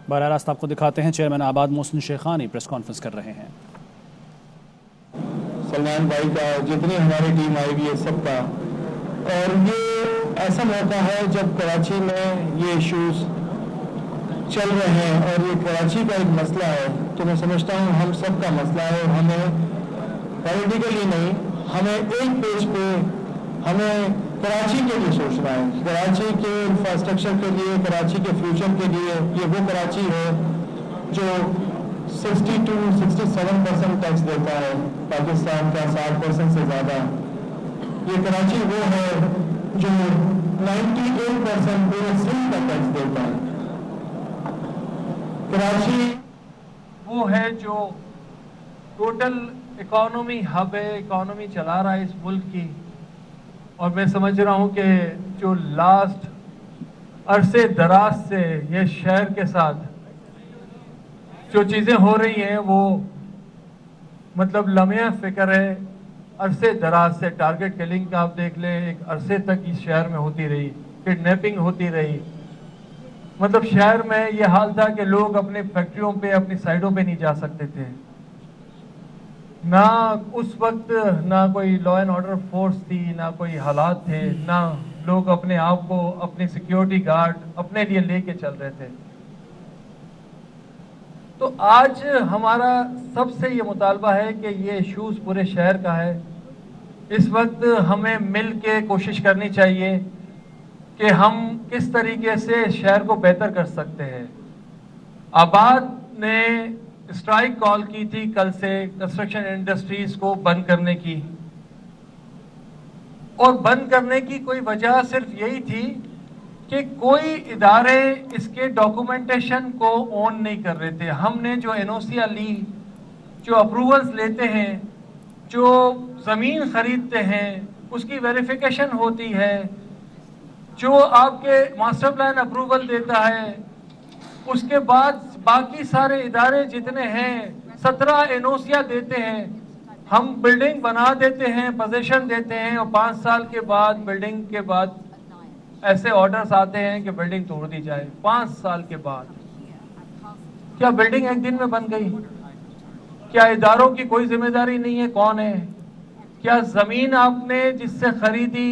براہ راست آپ کو دکھاتے ہیں چیئرمین آباد محسن شیخانی پریس کانفرنس کر رہے ہیں۔ سلمان بھائی کا، جتنی ہماری ٹیم آئی ہوئی ہے سب کا، اور یہ ایسا موقع ہے جب کراچی میں یہ ایشوز چل رہے ہیں اور یہ کراچی کا ایک مسئلہ ہے، تو میں سمجھتا ہوں ہم سب کا مسئلہ ہے اور ہمیں پولیٹیکلی نہیں، ہمیں ایک پیج پہ ہمیں کراچی کے لیے سوچنا ہے، کراچی کے انفراسٹرکچر کے لیے، کراچی کے فیوچر کے لیے۔ یہ وہ کراچی ہے جو 62-67% ٹیکس دیتا ہے، پاکستان کا 60% سے زیادہ۔ یہ کراچی وہ ہے جو 98% پورے سندھ کا ٹیکس دیتا ہے۔ کراچی وہ ہے جو ٹوٹل اکانومی ہب ہے، اکانومی چلا رہا ہے اس ملک کی، اور میں سمجھ رہا ہوں کہ جو لاسٹ عرصے دراز سے یہ شہر کے ساتھ جو چیزیں ہو رہی ہیں وہ مطلب لمحہ فکر ہے۔ عرصے دراز سے ٹارگٹ کلنگ کا آپ دیکھ لیں، ایک عرصے تک اس شہر میں ہوتی رہی، کڈنیپنگ ہوتی رہی، مطلب شہر میں یہ حال تھا کہ لوگ اپنے فیکٹریوں پہ، اپنی سائٹوں پہ نہیں جا سکتے تھے، نہ اس وقت نہ کوئی لا اینڈ آرڈر فورس تھی، نہ کوئی حالات تھے، نہ لوگ اپنے آپ کو، اپنی سیکیورٹی گارڈ اپنے لیے لے کے چل رہے تھے۔ تو آج ہمارا سب سے یہ مطالبہ ہے کہ یہ ایشوز پورے شہر کا ہے۔ اس وقت ہمیں مل کے کوشش کرنی چاہیے کہ ہم کس طریقے سے شہر کو بہتر کر سکتے ہیں۔ آباد نے اسٹرائک کال کی تھی کل سے کنسٹرکشن انڈسٹریز کو بند کرنے کی، اور بند کرنے کی کوئی وجہ صرف یہی تھی کہ کوئی ادارے اس کے ڈاکومنٹیشن کو اون نہیں کر رہے تھے۔ ہم نے جو NOC لی، جو اپروولز لیتے ہیں، جو زمین خریدتے ہیں، اس کی ویریفیکیشن ہوتی ہے، جو آپ کے ماسٹر پلان اپروول دیتا ہے، اس کے بعد باقی سارے ادارے جتنے ہیں 17 NOC دیتے ہیں۔ ہم بلڈنگ بنا دیتے ہیں، پوزیشن دیتے ہیں، اور 5 سال کے بعد بلڈنگ کے بعد ایسے آرڈرز آتے ہیں کہ بلڈنگ توڑ دی جائے۔ 5 سال کے بعد کیا بلڈنگ ایک دن میں بن گئی؟ کیا اداروں کی کوئی ذمہ داری نہیں ہے؟ کون ہے؟ کیا زمین آپ نے جس سے خریدی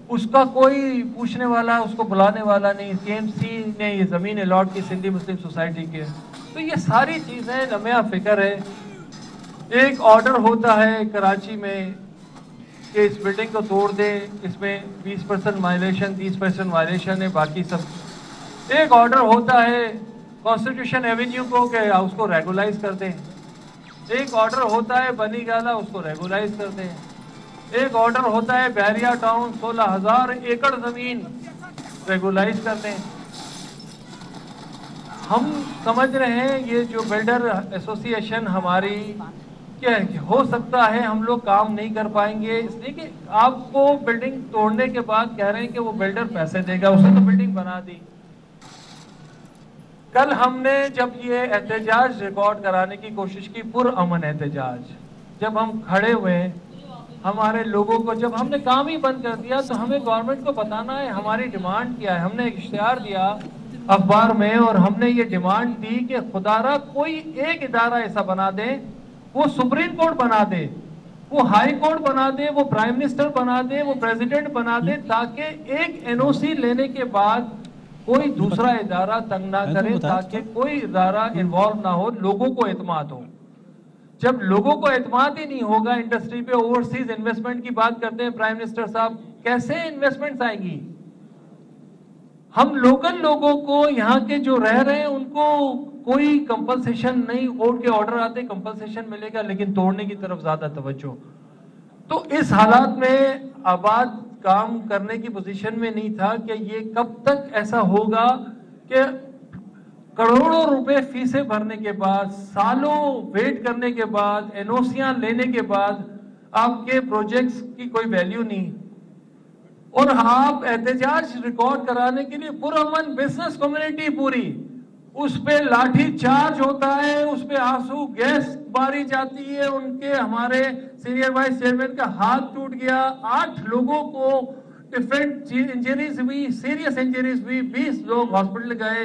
اس کا کوئی پوچھنے والا، اس کو بلانے والا نہیں؟ KMC نے یہ زمین الاٹ کی سندھی مسلم سوسائٹی کے۔ تو یہ ساری چیزیں لمحہ فکر ہے۔ ایک آرڈر ہوتا ہے کراچی میں کہ اس بلڈنگ کو توڑ دے، اس میں 20% وائلیشن، 30% وائلیشن ہے، باقی سب۔ ایک آرڈر ہوتا ہے کانسٹیٹیوشن ایونیو کو کہ اس کو ریگولائز کر دیں۔ ایک آرڈر ہوتا ہے بنی گالا، اس کو ریگولائز کر دیں۔ ایک آرڈر ہوتا ہے بحریہ ٹاؤن 16,000 ایکڑ زمین ریگولائز کر دیں۔ ہم سمجھ رہے ہیں یہ جو بلڈر ایسوسی ایشن ہماری، کیا ہو سکتا ہے ہم لوگ کام نہیں کر پائیں گے، اس لیے کہ آپ کو بلڈنگ توڑنے کے بعد کہہ رہے ہیں کہ وہ بلڈر پیسے دے گا، اس نے تو بلڈنگ بنا دی۔ کل ہم نے جب یہ احتجاج ریکارڈ کرانے کی کوشش کی، پرامن احتجاج، جب ہم کھڑے ہوئے ہمارے لوگوں کو، جب ہم نے کام ہی بند کر دیا، تو ہمیں گورنمنٹ کو بتانا ہے ہماری ڈیمانڈ کیا ہے۔ ہم نے ایک اشتہار دیا اخبار میں، اور ہم نے یہ ڈیمانڈ دی کہ خدا را کوئی ایک ادارہ ایسا بنا دے، وہ سپریم کورٹ بنا دے، وہ ہائی کورٹ بنا دے، وہ پرائم منسٹر بنا دے، وہ پریزیڈنٹ بنا دے، تاکہ ایک NOC لینے کے بعد کوئی دوسرا ادارہ تنگ نہ کرے، تاکہ کوئی ادارہ انوالو نہ ہو، لوگوں کو اعتماد ہو۔ جب لوگوں کو اعتماد ہی نہیں ہوگا انڈسٹری پہ، اوورسیز انویسٹمنٹ کی بات کرتے ہیں پرائم منسٹر صاحب، کیسے انویسٹمنٹس آئیں گی؟ ہم لوکل لوگوں کو، یہاں کے جو رہ رہے ہیں، ان کو کوئی کمپنسیشن نہیں، کورٹ کے آرڈر آتے کمپنسیشن ملے گا، لیکن توڑنے کی طرف زیادہ توجہ۔ تو اس حالات میں آباد کام کرنے کی پوزیشن میں نہیں تھا کہ یہ کب تک ایسا ہوگا کہ کروڑوں روپے فیسیں بھرنے کے بعد، سالوں ویٹ کرنے کے بعد، NOCیاں لینے کے بعد آپ کے پروجیکٹس کی کوئی ویلیو نہیں، اور آپ احتجاج ریکارڈ کرانے کے لیے پرامن بزنس کمیونٹی پوری، اس پہ لاٹھی چارج ہوتا ہے، اس پہ آنسو گیس ماری جاتی ہے، ان کے ہمارے سینئر وائس چیئرمین کا ہاتھ ٹوٹ گیا، 8 لوگوں کو ڈیفرنٹ انجریز ہوئی، سیریس انجریز ہوئی، 20 لوگ ہاسپٹل گئے،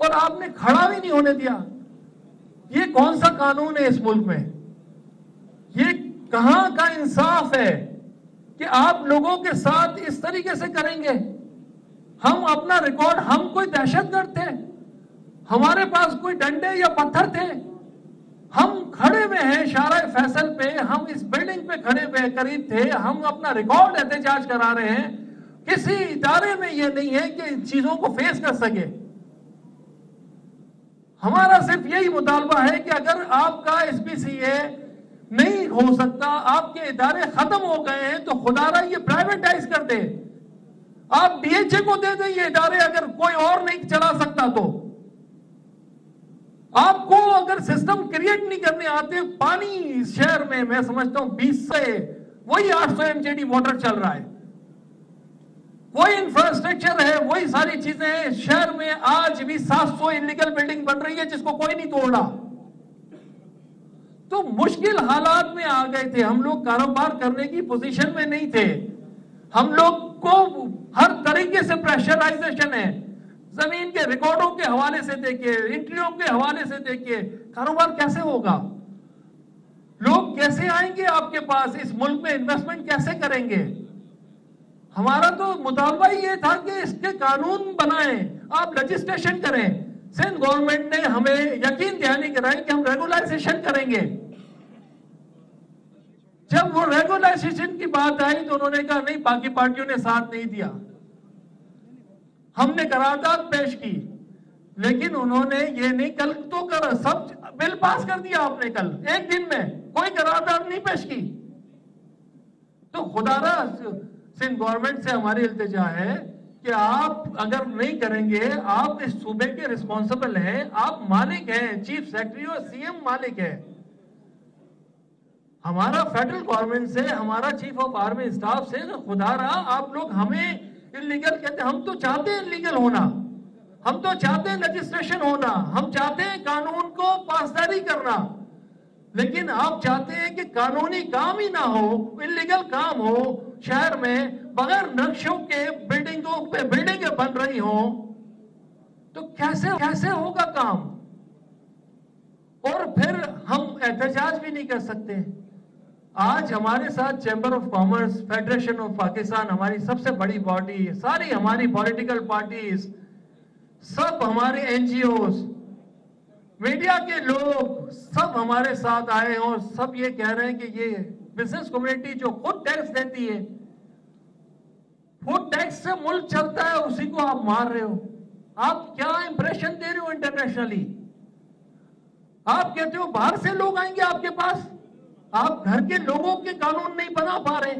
اور آپ نے کھڑا بھی نہیں ہونے دیا. یہ کون سا قانون ہے اس ملک میں؟ یہ کہاں کا انصاف ہے کہ آپ لوگوں کے ساتھ اس طریقے سے کریں گے؟ ہم اپنا ریکارڈ، ہم کوئی دہشت گرد تھے؟ ہمارے پاس کوئی ڈنڈے یا پتھر تھے؟ ہم کھڑے ہوئے ہیں شارع فیصل پہ، ہم اس بلڈنگ پہ کھڑے ہوئے قریب تھے، ہم اپنا ریکارڈ احتجاج کرا رہے ہیں. کسی ادارے میں یہ نہیں ہے کہ ان چیزوں کو فیس کر سکے. ہمارا صرف یہی مطالبہ ہے کہ اگر آپ کا ایس پی سی اے نہیں ہو سکتا، آپ کے ادارے ختم ہو گئے ہیں، تو خدا را یہ پرائیویٹائز کر دے. آپ ڈی ایچ اے کو دے دیں یہ ادارے، اگر کوئی اور نہیں چلا سکتا تو. آپ کو اگر سسٹم کریٹ نہیں کرنے آتے، پانی اس شہر میں سمجھتا ہوں 20 سے وہی 800 MJD واٹر چل رہا ہے، وہی انفراسٹرکچر ہے، وہی ساری چیزیں ہیں. شہر میں آج بھی 700 انلیگل بلڈنگ بن رہی ہے جس کو کوئی نہیں توڑ رہا. تو مشکل حالات میں آ گئے تھے، ہم لوگ کاروبار کرنے کی پوزیشن میں نہیں تھے. ہم لوگ کو ہر طریقے سے پریشرائزیشن ہے. زمین کے ریکارڈوں کے حوالے سے دیکھیے، انٹریوں کے حوالے سے دیکھیے، کاروبار کیسے ہوگا؟ لوگ کیسے آئیں گے آپ کے پاس؟ اس ملک میں انویسٹمنٹ کیسے کریں گے؟ ہمارا تو مطالبہ ہی یہ تھا کہ اس کے قانون بنائیں، آپ لیجسلیشن کریں. سندھ گورنمنٹ نے ہمیں یقین دہانی کرائی کہ ہم ریگولائزیشن کریں گے. جب وہ ریگولائزیشن کی بات آئی تو انہوں نے کہا نہیں، باقی پارٹیوں نے ساتھ نہیں دیا. ہم نے قرارداد پیش کی، لیکن انہوں نے یہ نہیں، کل تو سب بل پاس کر دیا آپ نے، کل ایک دن میں کوئی قرارداد نہیں پیش کی. تو خدا را سندھ گورنمنٹ سے ہماری التجا ہے کہ آپ اگر نہیں کریں گے، آپ اس صوبے کے رسپانسبل ہیں، آپ مالک ہیں، چیف سیکرٹری اور سی ایم مالک ہے. ہمارا فیڈرل گورنمنٹ سے، ہمارا چیف آف آرمی اسٹاف سے، خدا را آپ لوگ ہمیں انلیگل کہتے ہیں. ہم تو چاہتے ہیں انلیگل ہونا، ہم تو چاہتے ہیں لیجسلیشن ہونا، ہم چاہتے ہیں قانون کو پاسداری کرنا، لیکن آپ چاہتے ہیں کہ قانونی کام ہی نہ ہو، انلیگل کام ہو شہر میں، بغیر نقشوں کے بلڈنگوں پہ بلڈنگیں بن رہی ہوں. تو کیسے ہوگا کام؟ اور پھر ہم احتجاج بھی نہیں کر سکتے. آج ہمارے ساتھ chamber of commerce, federation of Pakistan, ہماری سب سے بڑی باڈی، ساری ہماری پولیٹیکل پارٹیز، سب ہمارے این جی اوز، میڈیا کے لوگ سب ہمارے ساتھ آئے ہیں اور سب یہ کہہ رہے ہیں کہ یہ بزنس کمیونٹی جو خود ٹیکس دیتی ہے، خود ٹیکس سے ملک چلتا ہے، اسی کو آپ مار رہے ہو. آپ کیا امپریشن دے رہے ہو انٹرنیشنلی؟ آپ کہتے ہو باہر سے لوگ آئیں گے آپ کے پاس، آپ گھر کے لوگوں کے قانون نہیں بنا پا رہے.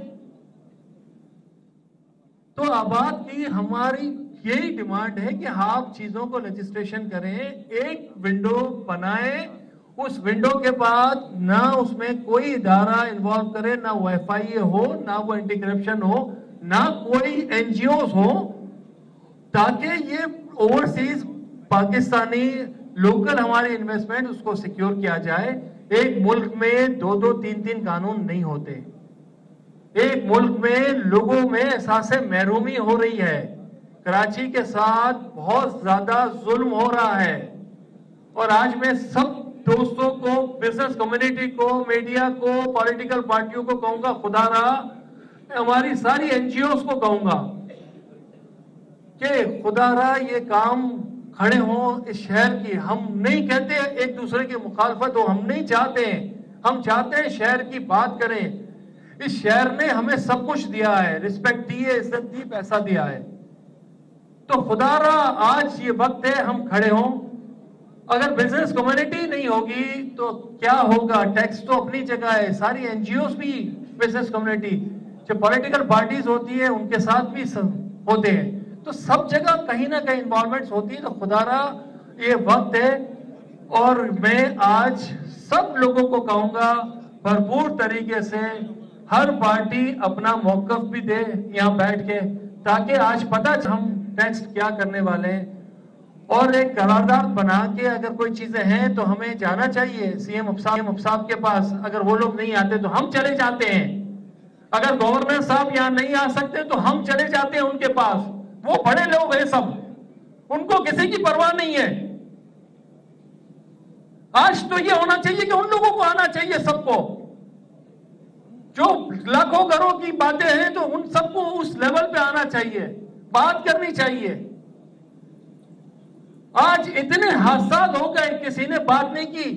تو آباد کی ہماری یہی ڈیمانڈ ہے کہ آپ چیزوں کو لیجسلیشن کریں، ایک ونڈو بنائیں. اس ونڈو کے بعد نہ اس میں کوئی ادارہ انوالو کرے، نہ وہ ایف آئی اے ہو، نہ وہ اینٹی کرپشن ہو، نہ کوئی این جی اوز ہو، تاکہ یہ اوورسیز پاکستانی لوکل ہماری انویسٹمنٹ اس کو سیکیور کیا جائے. ایک ملک میں 2 3 قانون نہیں ہوتے. ایک ملک میں لوگوں میں احساس محرومی ہو رہی ہے. کراچی کے ساتھ بہت زیادہ ظلم ہو رہا ہے. اور آج میں سب دوستوں کو، بزنس کمیونٹی کو، میڈیا کو، پولیٹیکل پارٹیوں کو کہوں گا، خدا را ہماری ساری این جی اوز کو کہوں گا کہ خدا را یہ کام کھڑے ہوں اس شہر کی. ہم نہیں کہتے ایک دوسرے کی مخالفت ہو، ہم نہیں چاہتے ہیں. ہم چاہتے ہیں شہر کی بات کریں. اس شہر نے ہمیں سب کچھ دیا ہے، رسپیکٹ دی ہے، عزت دی، پیسہ دیا ہے. تو خدا را آج یہ وقت ہے ہم کھڑے ہوں. اگر بزنس کمیونٹی نہیں ہوگی تو کیا ہوگا؟ ٹیکس تو اپنی جگہ ہے، ساری این جی اوز بھی بزنس کمیونٹی، جو پولیٹیکل پارٹیز ہوتی ہے ان کے ساتھ بھی ہوتے ہیں. تو سب جگہ کہیں نہ کہیں انوالومنٹس ہوتی ہے. تو خدا را یہ وقت ہے. اور میں آج سب لوگوں کو کہوں گا بھرپور طریقے سے ہر پارٹی اپنا موقف بھی دے یہاں بیٹھ کے، تاکہ آج پتہ ہم نیکسٹ کیا کرنے والے ہیں. اور ایک قرارداد بنا کے اگر کوئی چیزیں ہیں تو ہمیں جانا چاہیے سی ایم افصاف کے پاس. اگر وہ لوگ نہیں آتے تو ہم چلے جاتے ہیں. اگر گورنر صاحب یہاں نہیں آ سکتے تو ہم چلے جاتے ہیں ان کے پاس. وہ بڑے لوگ ہیں سب، ان کو کسی کی پرواہ نہیں ہے. آج تو یہ ہونا چاہیے کہ ان لوگوں کو آنا چاہیے, سب کو جو لاکھوں کروں کی باتیں ہیں تو ان سب کو اس لیول پہ آنا چاہیے, بات کرنی چاہیے. آج اتنے حادثات ہو گئے, کسی نے بات نہیں کی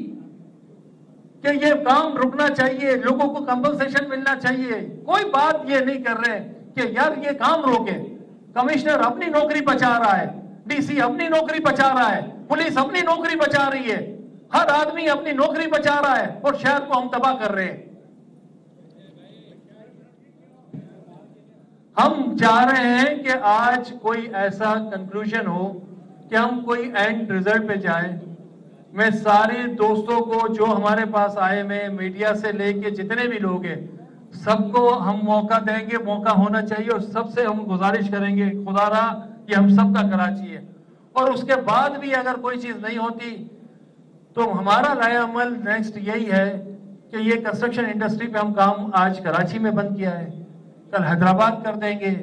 کہ یہ کام رکنا چاہیے, لوگوں کو کمپنسیشن ملنا چاہیے. کوئی بات یہ نہیں کر رہے کہ یار یہ کام روکے. کمشنر اپنی نوکری بچا رہا ہے, ڈی سی اپنی نوکری بچا رہا ہے, پولیس اپنی نوکری بچا رہی ہے, ہر آدمی اپنی نوکری بچا رہا ہے, اور شہر کو ہم تباہ کر رہے ہیں. ہم چاہ رہے ہیں کہ آج کوئی ایسا کنکلوژن ہو کہ ہم کوئی اینڈ ریزلٹ پہ جائیں. میں سارے دوستوں کو جو ہمارے پاس آئے میں میڈیا سے لے کے جتنے بھی لوگ ہیں سب کو ہم موقع دیں گے, موقع ہونا چاہیے, اور سب سے ہم گزارش کریں گے خدا را یہ ہم سب کا کراچی ہے. اور اس کے بعد بھی اگر کوئی چیز نہیں ہوتی تو ہمارا رائے عمل نیکسٹ یہی ہے کہ یہ کنسٹرکشن انڈسٹری پہ ہم کام آج کراچی میں بند کیا ہے, کل حیدرآباد کر دیں گے.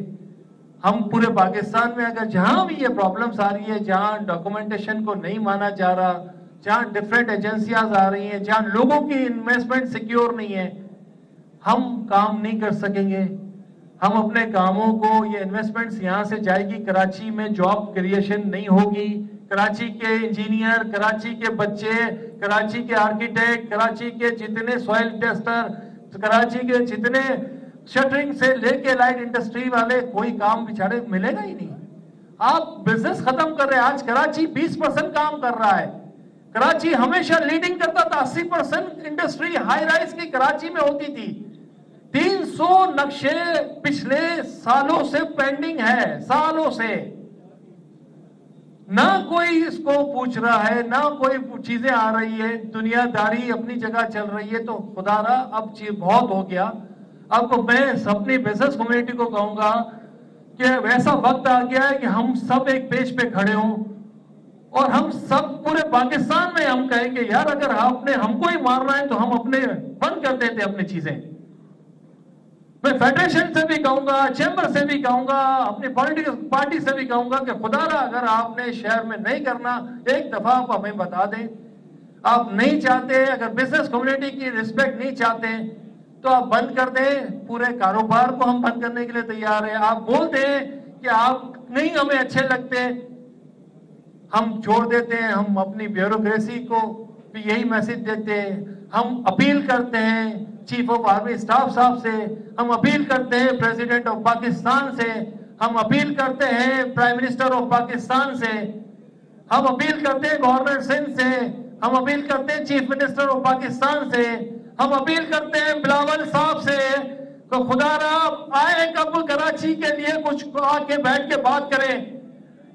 ہم پورے پاکستان میں اگر جہاں بھی یہ پرابلمز آ رہی ہے, جہاں ڈاکومنٹیشن کو نہیں مانا جا رہا, جہاں ڈیفرنٹ ایجنسیاں آ رہی ہیں, جہاں لوگوں کی انویسٹمنٹ سیکیور نہیں ہے, ہم کام نہیں کر سکیں گے. ہم اپنے کاموں کو, یہ انویسٹمنٹس یہاں سے جائے گی, کراچی میں جاب کریشن نہیں ہوگی. کراچی کے انجینئر, کراچی کے بچے, کراچی کے آرکیٹیکٹ, کراچی کے جتنے سوائل ٹیسٹر, کراچی کے جتنے شٹرنگ سے لے کے لائٹ انڈسٹری والے, کوئی کام بیچارے ملے گا ہی نہیں. آپ بزنس ختم کر رہے ہیں. آج کراچی 20% کام کر رہا ہے. کراچی ہمیشہ لیڈنگ کرتا تھا. 80% انڈسٹری ہائی رائز کی کراچی میں ہوتی تھی. 300 نقشے پچھلے سالوں سے پینڈنگ ہے, سالوں سے. نہ کوئی اس کو پوچھ رہا ہے, نہ کوئی چیزیں آ رہی ہے. دنیا داری اپنی جگہ چل رہی ہے. تو خدا را اب چیز بہت ہو گیا. اب میں اپنی بزنس کمیونٹی کو کہوں گا کہ ایسا وقت آ گیا ہے کہ ہم سب ایک پیج پہ کھڑے ہوں, اور ہم سب پورے پاکستان میں ہم کہیں گے یار اگر آپ نے ہم کو ہی مارنا ہے تو ہم اپنے بند کر دیتے اپنی چیزیں. میں فیڈریشن سے بھی کہوں گا, چیمبر سے بھی کہوں گا, اپنی پولیٹیکل پارٹی سے بھی کہوں گا کہ خدا را اگر آپ نے شہر میں نہیں کرنا, ایک دفعہ آپ ہمیں بتا دیں. آپ نہیں چاہتے, اگر بزنس کمیونٹی کی رسپیکٹ نہیں چاہتے تو آپ بند کر دیں. پورے کاروبار کو ہم بند کرنے کے لیے تیار ہیں. آپ بول دیں کہ آپ نہیں ہمیں اچھے لگتے, ہم چھوڑ دیتے ہیں. ہم اپنی بیوروکریسی کو بھی یہی میسج دیتے ہیں. ہم اپیل کرتے ہیں چیف آف آرمی اسٹاف صاحب سے, ہم اپیل کرتے ہیں پریزیڈنٹ آف پاکستان سے, ہم اپیل کرتے ہیں پرائم منسٹر آف پاکستان سے, ہم اپیل کرتے ہیں گورنر سندھ سے, ہم اپیل کرتے ہیں چیف منسٹر آف پاکستان سے, ہم اپیل کرتے ہیں بلاول صاحب سے کہ خدا را آئے کب کراچی کے لیے کچھ آ کے بیٹھ کے بات کریں,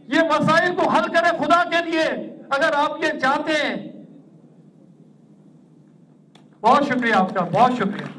یہ مسائل کو حل کریں خدا کے لیے اگر آپ یہ چاہتے ہیں. بہت شکریہ آپ کا, بہت شکریہ.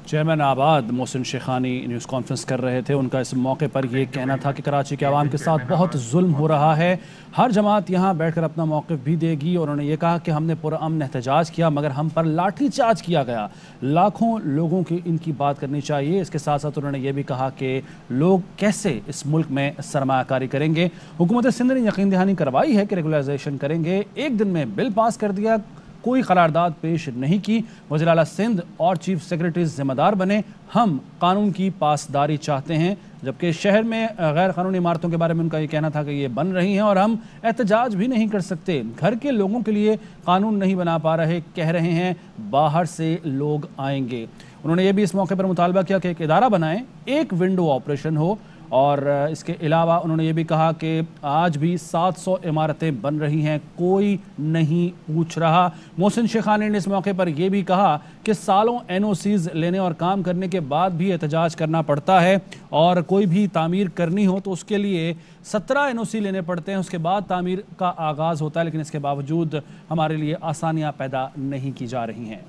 چیئرمین آباد محسن شیخانی نیوز کانفرنس کر رہے تھے. ان کا اس موقع پر یہ کہنا تھا کہ کراچی کے عوام کے ساتھ بہت ظلم ہو رہا ہے, ہر جماعت یہاں بیٹھ کر اپنا موقف بھی دے گی. اور انہوں نے یہ کہا کہ ہم نے پرامن احتجاج کیا مگر ہم پر لاٹھی چارج کیا گیا. لاکھوں لوگوں کی ان کی بات کرنی چاہیے. اس کے ساتھ ساتھ انہوں نے یہ بھی کہا کہ لوگ کیسے اس ملک میں سرمایہ کاری کریں گے. حکومت سندھ نے یقین دہانی کروائی ہے کہ ریگولائزیشن کریں گے, ایک دن میں بل پاس کر دیا, کوئی قرارداد پیش نہیں کی. وزیر اعلیٰ سندھ اور چیف سیکرٹری ذمہ دار بنے, ہم قانون کی پاسداری چاہتے ہیں. جبکہ شہر میں غیر قانونی عمارتوں کے بارے میں ان کا یہ کہنا تھا کہ یہ بن رہی ہیں اور ہم احتجاج بھی نہیں کر سکتے. گھر کے لوگوں کے لیے قانون نہیں بنا پا رہے, کہہ رہے ہیں باہر سے لوگ آئیں گے. انہوں نے یہ بھی اس موقع پر مطالبہ کیا کہ ایک ادارہ بنائیں, ایک ونڈو آپریشن ہو. اور اس کے علاوہ انہوں نے یہ بھی کہا کہ آج بھی 700 عمارتیں بن رہی ہیں, کوئی نہیں پوچھ رہا. محسن شیخانی نے اس موقع پر یہ بھی کہا کہ سالوں NOCs لینے اور کام کرنے کے بعد بھی احتجاج کرنا پڑتا ہے, اور کوئی بھی تعمیر کرنی ہو تو اس کے لیے 17 NOC لینے پڑتے ہیں, اس کے بعد تعمیر کا آغاز ہوتا ہے. لیکن اس کے باوجود ہمارے لیے آسانیاں پیدا نہیں کی جا رہی ہیں.